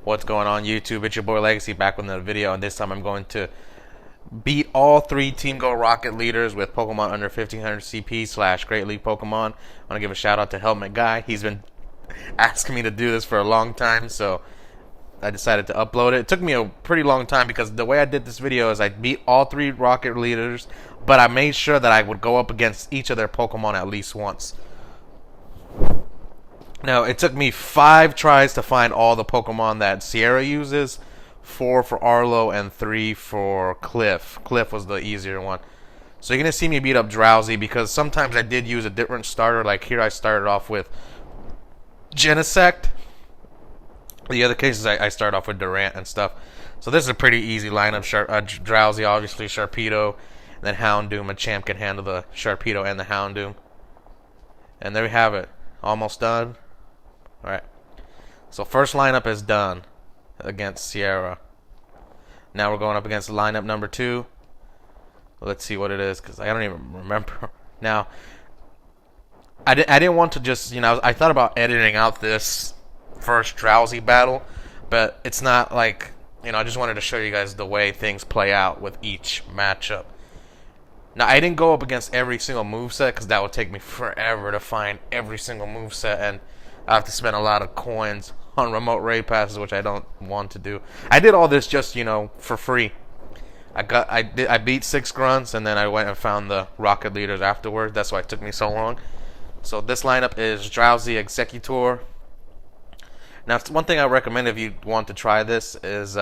What's going on YouTube? It's your boy Legacy back with another video, and this time I'm going to beat all three Team Go Rocket leaders with Pokemon under 1500 CP / Great League Pokemon. I want to give a shout out to Helmet Guy. He's been asking me to do this for a long time, so I decided to upload it. It took me a pretty long time because the way I did this video is I beat all three Rocket leaders, but I made sure that I would go up against each of their Pokemon at least once. Now, it took me 5 tries to find all the Pokemon that Sierra uses, 4 for Arlo, and 3 for Cliff. Cliff was the easier one. So you're going to see me beat up Drowsy because sometimes I did use a different starter. Like here I started off with Genesect. The other cases I started off with Durant and stuff. So this is a pretty easy lineup. Drowsy, obviously, Sharpedo, and then Hound Doom. Machamp can handle the Sharpedo and the Hound Doom. And there we have it. Almost done. Alright, so first lineup is done against Sierra. Now we're going up against lineup number 2. Let's see what it is, because I don't even remember. Now, I didn't want to just, I thought about editing out this first Drowsy battle, but it's not like, I just wanted to show you guys the way things play out with each matchup. Now, I didn't go up against every single moveset, because that would take me forever to find every single moveset, and I have to spend a lot of coins on remote raid passes, which I don't want to do. I did all this just, for free. I beat 6 grunts, and then I went and found the Rocket leaders afterwards. That's why it took me so long. So this lineup is Drowsy, Executor. Now, one thing I recommend if you want to try this is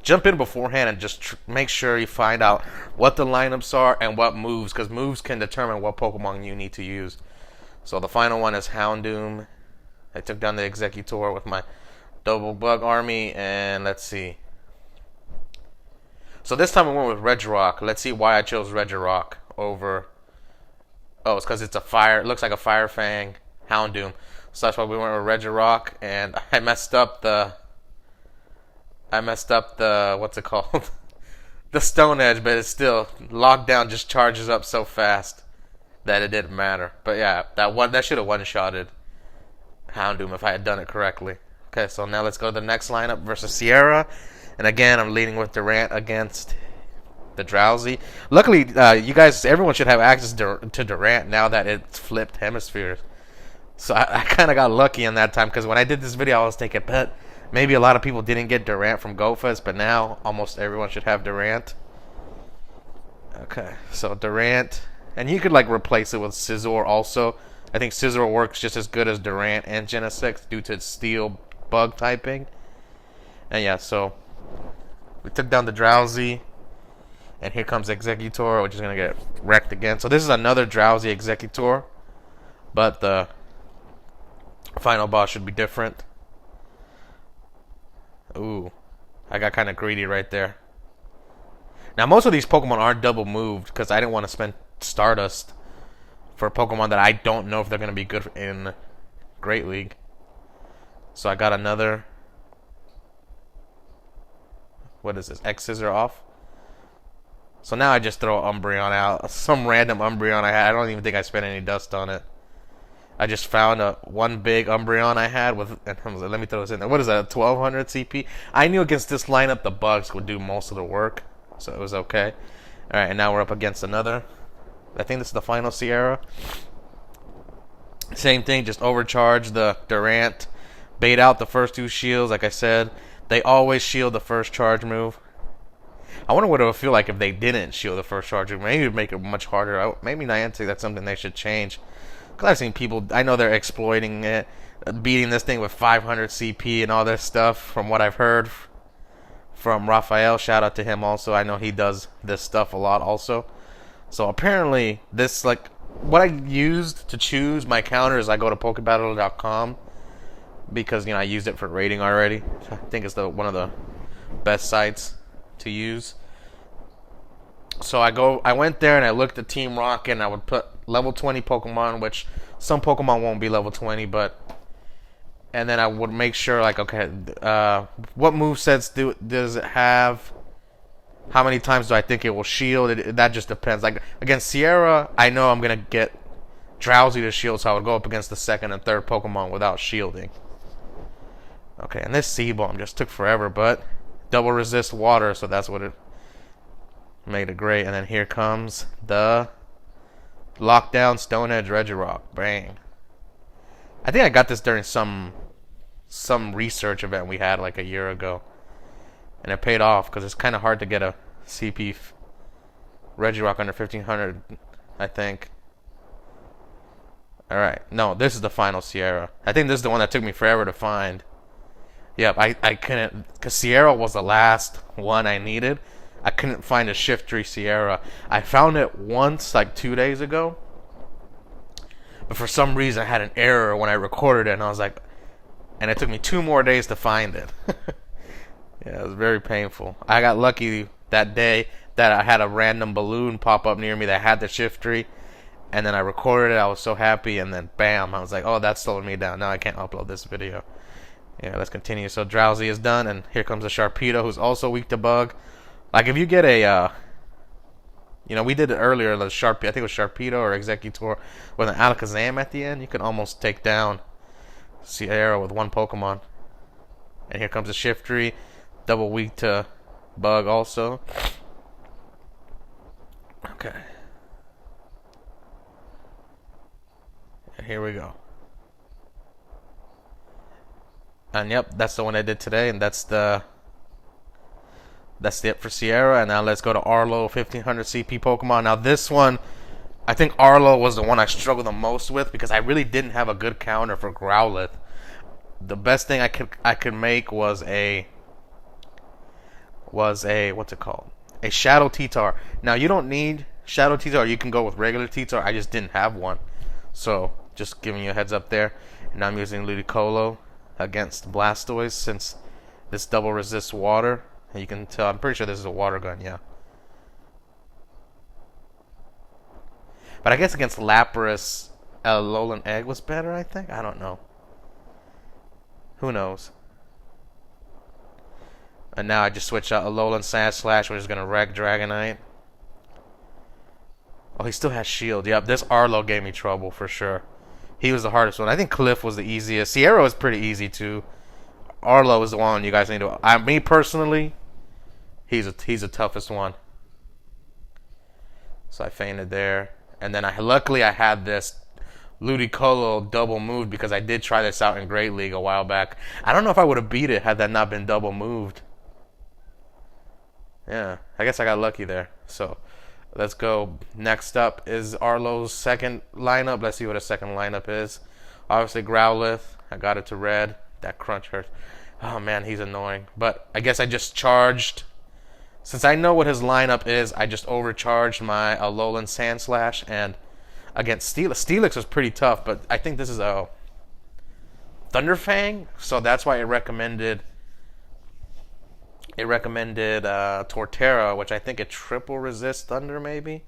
jump in beforehand and just make sure you find out what the lineups are and what moves, because moves can determine what Pokemon you need to use. So the final one is Hound Doom. I took down the Executor with my double bug army, and let's see. So this time I went with Regirock. Let's see why I chose Regirock over. Oh, it's because it's a fire. It looks like a Fire Fang Hound Doom. So that's why we went with Regirock, and I messed up the what's it called? The Stone Edge, but it's still Lockdown just charges up so fast that it didn't matter. But yeah, that should have one-shotted Hound Doom if I had done it correctly. Okay, so now let's go to the next lineup versus Sierra. And again, I'm leading with Durant against the Drowsy. Luckily, you guys, everyone should have access to Durant now that it's flipped hemispheres. So I kind of got lucky in that time, because when I did this video, I was thinking, bet maybe a lot of people didn't get Durant from GoFest, but now almost everyone should have Durant. Okay, so Durant, and you could like replace it with Scizor also. I think Scizor works just as good as Durant and Genesect due to its steel bug typing. And yeah, so we took down the Drowsy, and here comes Executor, which is going to get wrecked again. So this is another Drowsy Executor, but the final boss should be different. Ooh, I got kind of greedy right there. Now, most of these Pokemon aren't double moved, because I didn't want to spend Stardust for Pokemon that I don't know if they're going to be good in Great League. So I got another. What is this? X-Scissor off. So now I just throw Umbreon out. Some random Umbreon I had. I don't even think I spent any dust on it. I just found one big Umbreon I had with. And I was like, let me throw this in there. What is that? 1200 CP? I knew against this lineup the bugs would do most of the work, so it was okay. Alright, and now we're up against another. I think this is the final Sierra. Same thing, just overcharge the Durant. Bait out the first 2 shields, like I said. They always shield the first charge move. I wonder what it would feel like if they didn't shield the first charge move. Maybe it would make it much harder. Maybe Niantic, that's something they should change. Because I've seen people, I know they're exploiting it, beating this thing with 500 CP and all this stuff, from what I've heard from Raphael. Shout out to him also. I know he does this stuff a lot also. So apparently, this, like, what I used to choose my counters, I go to Pokebattle.com, because, I used it for rating already. I think it's one of the best sites to use. So I went there and I looked at Team Rocket, and I would put level 20 Pokemon, which some Pokemon won't be level 20, and then I would make sure, like, okay, what movesets does it have? How many times do I think it will shield? That just depends. Like, against Sierra, I know I'm going to get Drowsy to shield, so I would go up against the second and third Pokemon without shielding. Okay, and this C-bomb just took forever, but double resist water, so that's what it made it great. And then here comes the Lockdown Stone Edge Regirock. Bang. I think I got this during some research event we had like a year ago. And it paid off because it's kind of hard to get a CP Regirock under 1500, I think. Alright, no, this is the final Sierra. I think this is the one that took me forever to find. Yep, I couldn't, because Sierra was the last one I needed. I couldn't find a Shiftry Sierra. I found it once, like 2 days ago. But for some reason, I had an error when I recorded it, and I was like, and it took me 2 more days to find it. Yeah, it was very painful. I got lucky that day that I had a random balloon pop up near me that had the Shiftry, and then I recorded it. I was so happy, and then bam, I was like, oh, that's slowing me down. Now I can't upload this video. Yeah, let's continue. So Drowsy is done, and here comes a Sharpedo, who's also weak to bug. Like, if you get a, we did it earlier, the I think it was Sharpedo or Executor, with an Alakazam at the end, you can almost take down Sierra with one Pokemon. And here comes a Shiftry, double weak to bug also. Okay. And here we go. And yep, that's the one I did today, and that's it for Sierra. And now let's go to Arlo 1500 CP Pokemon. Now this one, I think Arlo was the one I struggled the most with because I really didn't have a good counter for Growlithe. The best thing I could make was a what's it called? A Shadow T-Tar. Now you don't need Shadow T-Tar, you can go with regular T-Tar. I just didn't have one. So just giving you a heads up there. And I'm using Ludicolo against Blastoise since this double resists water. And you can tell, I'm pretty sure this is a water gun, yeah. But I guess against Lapras, Alolan Egg was better, I think? I don't know. Who knows? And now I just switch out Alolan Sandslash, which is going to wreck Dragonite. Oh, he still has Shield. Yep, this Arlo gave me trouble for sure. He was the hardest one. I think Cliff was the easiest. Sierra was pretty easy too. Arlo is the one you guys need to. Me personally, he's the toughest one. So I fainted there, and then luckily I had this Ludicolo double moved because I did try this out in Great League a while back. I don't know if I would have beat it had that not been double moved. Yeah, I guess I got lucky there. So let's go. Next up is Arlo's second lineup. Let's see what his second lineup is. Obviously Growlithe. I got it to red. That crunch hurts. Oh man, he's annoying. But I guess I just charged. Since I know what his lineup is, I just overcharged my Alolan Sandslash, and against Steelix was pretty tough, but I think this is a Thunderfang, so that's why it recommended Torterra, which I think it triple resists Thunder maybe,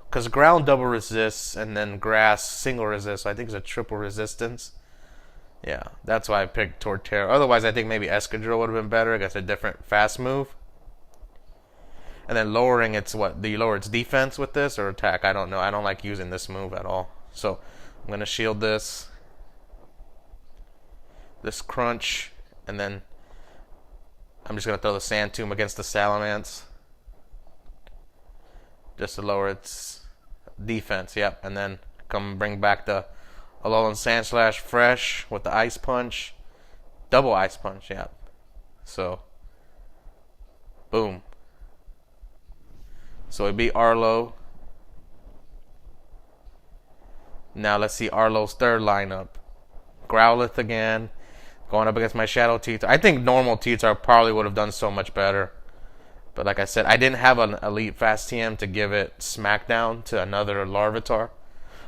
because Ground double resists and then Grass single resists, so I think it's a triple resistance. Yeah, that's why I picked Torterra. Otherwise, I think maybe Escadrille would have been better against a different fast move. And then lowering its do you lower its defense with this or attack? I don't know. I don't like using this move at all. So I'm gonna shield this crunch, and then I'm just gonna throw the Sand Tomb against the Salamence just to lower its defense. Yep, and then come bring back the Alolan Sandslash fresh with the Ice Punch, double Ice Punch. Yep. So boom. So it beat Arlo. Now let's see Arlo's third lineup. Growlithe again, going up against my Shadow T-Tar. I think normal T-Tar probably would have done so much better. But like I said, I didn't have an Elite Fast TM to give it Smackdown to another Larvitar.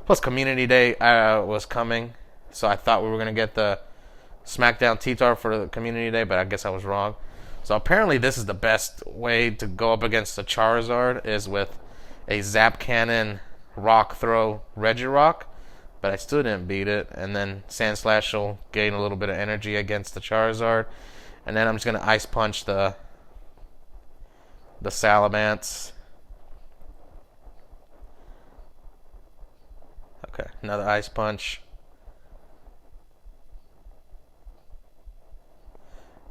Plus Community Day was coming, so I thought we were going to get the Smackdown T-Tar for the Community Day, but I guess I was wrong. So apparently this is the best way to go up against the Charizard is with a Zap Cannon Rock Throw Regirock, but I still didn't beat it. And then Sandslash will gain a little bit of energy against the Charizard, and then I'm just gonna Ice Punch the Salamence. Okay, another Ice Punch.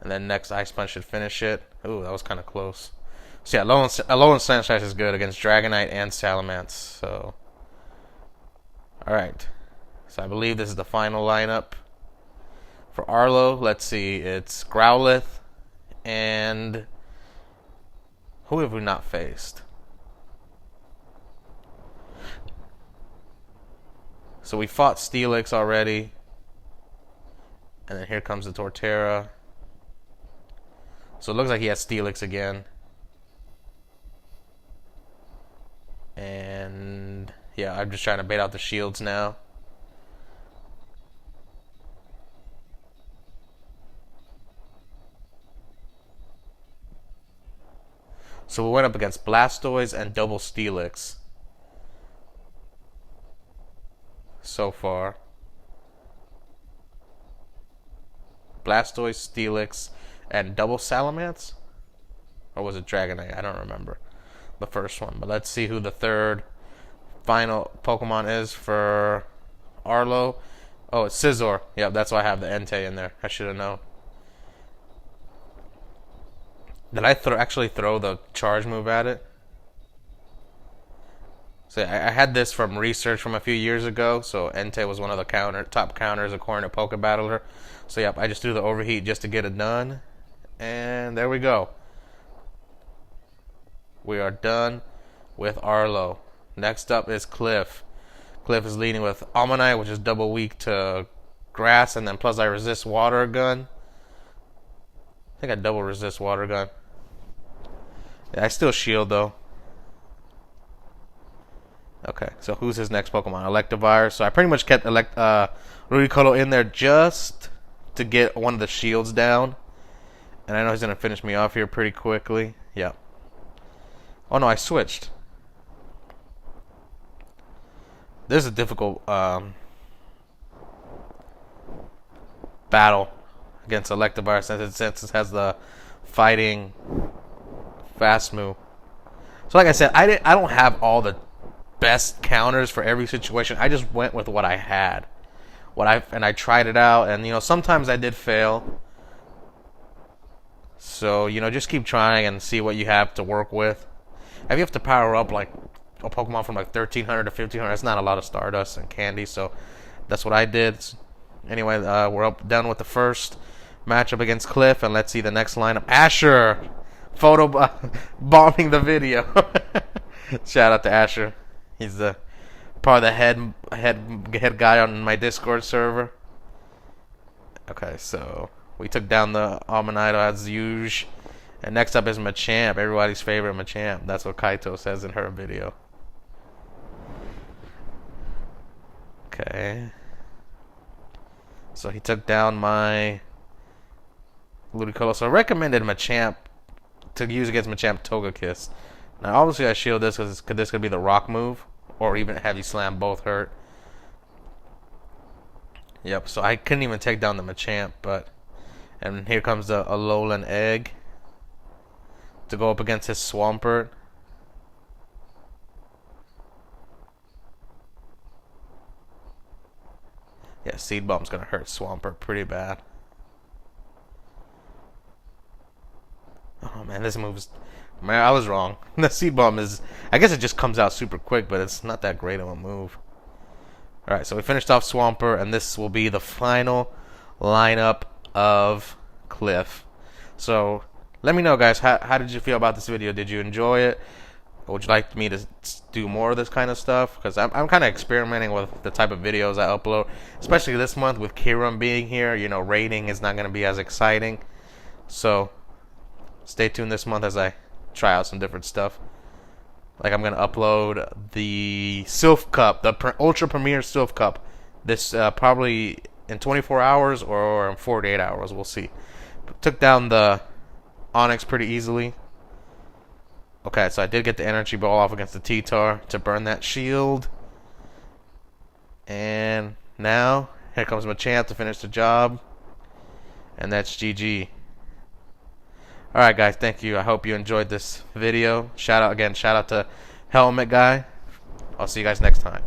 And then next Ice Punch should finish it. Ooh, that was kind of close. So yeah, Alolan Sandslash is good against Dragonite and Salamence. So, alright. So I believe this is the final lineup. For Arlo, let's see. It's Growlithe and... who have we not faced? So we fought Steelix already. And then here comes the Torterra. So it looks like he has Steelix again. And yeah, I'm just trying to bait out the shields now. So we went up against Blastoise and double Steelix so far. Blastoise, Steelix, and double Salamence? Or was it Dragonite? I don't remember the first one. But let's see who the third final Pokemon is for Arlo. Oh, it's Scizor. Yep, that's why I have the Entei in there. I should have known. Did I actually throw the charge move at it? So I had this from research from a few years ago. So Entei was one of the top counters according to Pokebattler. So yep, I just threw the overheat just to get it done. And there we go. We are done with Arlo. Next up is Cliff. Cliff is leading with Almanite, which is double weak to grass, and then plus I resist water gun. I think I double resist water gun. Yeah, I still shield though. Okay, so who's his next Pokemon? Electivire. So I pretty much kept Ludicolo in there just to get one of the shields down. And I know he's going to finish me off here pretty quickly. Yep. Oh no, I switched. This is a difficult battle against Electivire since it has the fighting fast move. So like I said, I don't have all the best counters for every situation. I just went with what I had. And I tried it out, and you know, sometimes I did fail. So, you know, just keep trying and see what you have to work with. If you have to power up like a Pokemon from like 1300 to 1500, that's not a lot of Stardust and candy, so that's what I did. Anyway, we're done with the first matchup against Cliff, and let's see the next lineup. Asher! Photo bombing the video. Shout out to Asher. He's the probably the head guy on my Discord server. Okay, so we took down the Almanite as usual. And next up is Machamp, everybody's favorite Machamp. That's what Kaitos says in her video. Okay. So he took down my Ludicolo. So I recommended Machamp to use against Machamp Togekiss. Now obviously I shield this because this could be the rock move. Or even Heavy Slam, both hurt. Yep, so I couldn't even take down the Machamp, but... And here comes the Alolan Egg to go up against his Swampert. Yeah, Seed Bomb's gonna hurt Swampert pretty bad. Oh man, this move's... Man, I was wrong. The Seed Bomb is... I guess it just comes out super quick, but it's not that great of a move. Alright, so we finished off Swampert, and this will be the final lineup of Cliff. So, let me know, guys, how did you feel about this video? Did you enjoy it? Or would you like me to do more of this kind of stuff? Because I'm kind of experimenting with the type of videos I upload. Especially this month with Kiram being here. You know, rating is not going to be as exciting. So, stay tuned this month as I try out some different stuff. Like I'm going to upload the Silph Cup, the Ultra Premier Silph Cup. This probably in 24 hours or in 48 hours. We'll see. Took down the Onix pretty easily. Okay, so I did get the Energy Ball off against the T-Tar to burn that shield. And now, here comes Machamp to finish the job. And that's GG. Alright guys, thank you. I hope you enjoyed this video. Shout out to Helmet Guy. I'll see you guys next time.